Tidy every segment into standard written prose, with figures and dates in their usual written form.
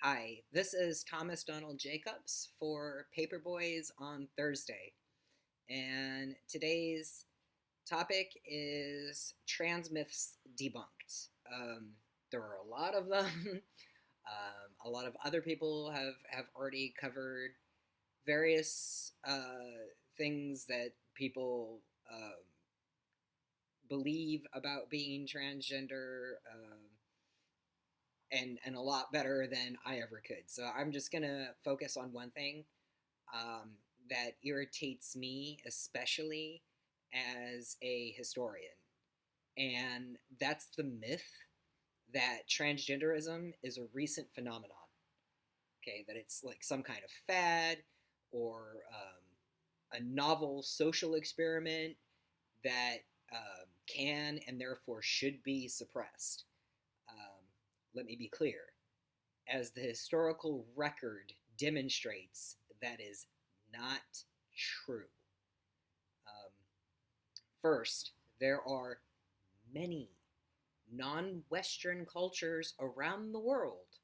Hi, this is Thomas Donald Jacobs for Paperboys on Thursday, and today's topic is trans myths debunked. There are a lot of them. A lot of other people have already covered various things that people believe about being transgender. And a lot better than I ever could. So I'm just gonna focus on one thing um, that irritates me, especially as a historian, and that's the myth that transgenderism is a recent phenomenon. Okay, that it's like some kind of fad or a novel social experiment that can and therefore should be suppressed. Um, Let me be clear. As the historical record demonstrates, that is not true. Um, First, there are many non Western cultures around the world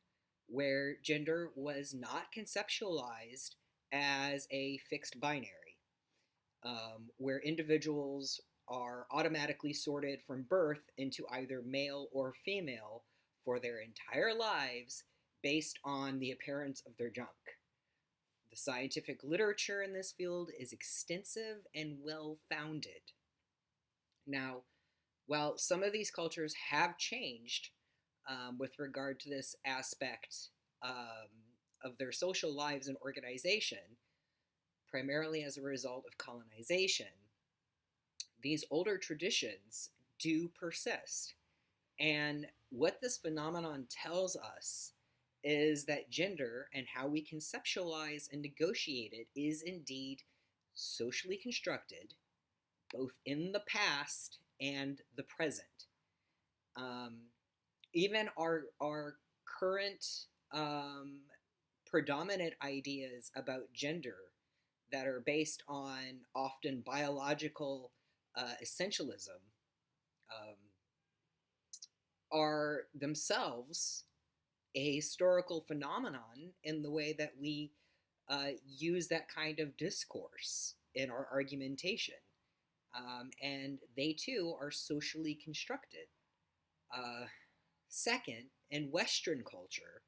where gender was not conceptualized as a fixed binary, where individuals are automatically sorted from birth into either male or female for their entire lives based on the appearance of their junk. The scientific literature in this field is extensive and well founded. Now, while some of these cultures have changed with regard to this aspect of their social lives and organization, primarily as a result of colonization, these older traditions do persist. And what this phenomenon tells us is that gender and how we conceptualize and negotiate it is indeed socially constructed, both in the past and the present. Um, Even our current um, predominant ideas about gender that are based on often biological essentialism um, are themselves a historical phenomenon in the way that we use that kind of discourse in our argumentation. And they too are socially constructed. Uh, Second, in Western culture,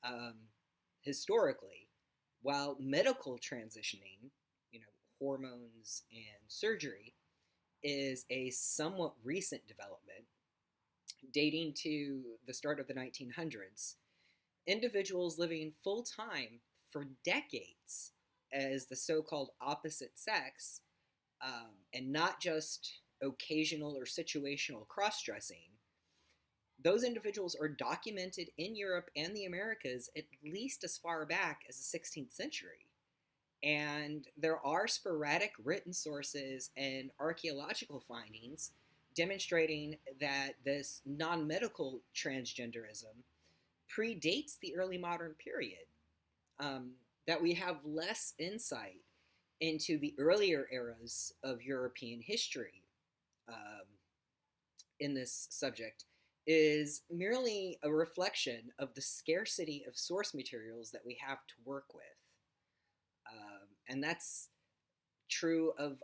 um, historically, while medical transitioning, you know, hormones and surgery, is a somewhat recent development dating to the start of the 1900s, individuals living full time for decades as the so called opposite sex, and not just occasional or situational cross dressing, those individuals are documented in Europe and the Americas at least as far back as the 16th century. And there are sporadic written sources and archaeological findings demonstrating that this non medical transgenderism predates the early modern period, um, that we have less insight into the earlier eras of European history um, in this subject is merely a reflection of the scarcity of source materials that we have to work with. And that's true of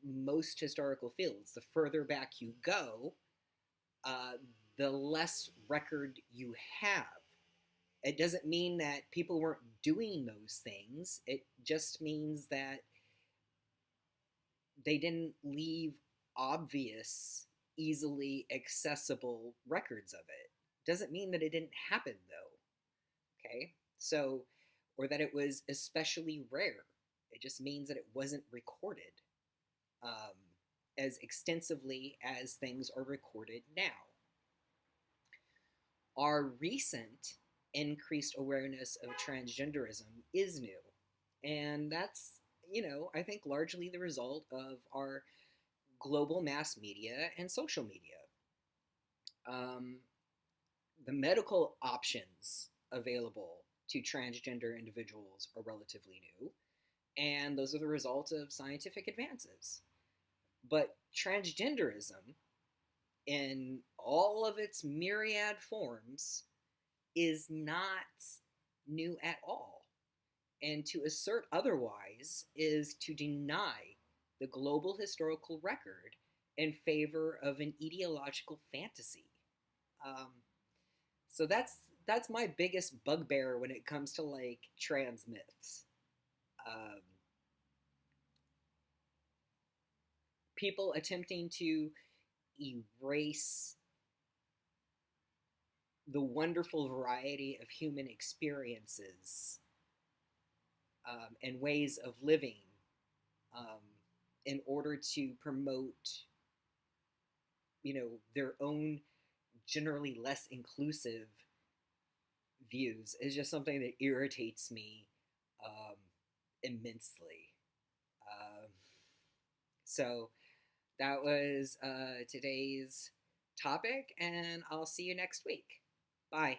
most historical fields. The further back you go, uh, the less record you have. It doesn't mean that people weren't doing those things. It just means that they didn't leave obvious, easily accessible records of it. Doesn't mean that it didn't happen, though. Okay? So, or that it was especially rare. It just means that it wasn't recorded um, as extensively as things are recorded now. Our recent increased awareness of transgenderism is new. And that's, I think largely the result of our global mass media and social media. Um, the medical options available to transgender individuals are relatively new, and those are the result of scientific advances. But transgenderism, in all of its myriad forms, is not new at all. And to assert otherwise is to deny the global historical record in favor of an ideological fantasy. Um, so that's my biggest bugbear when it comes to like trans myths. Um, People attempting to erase the wonderful variety of human experiences and ways of living um, in order to promote, their own generally less inclusive views is just something that irritates me um, immensely. Um, so that was today's topic, and I'll see you next week. Bye.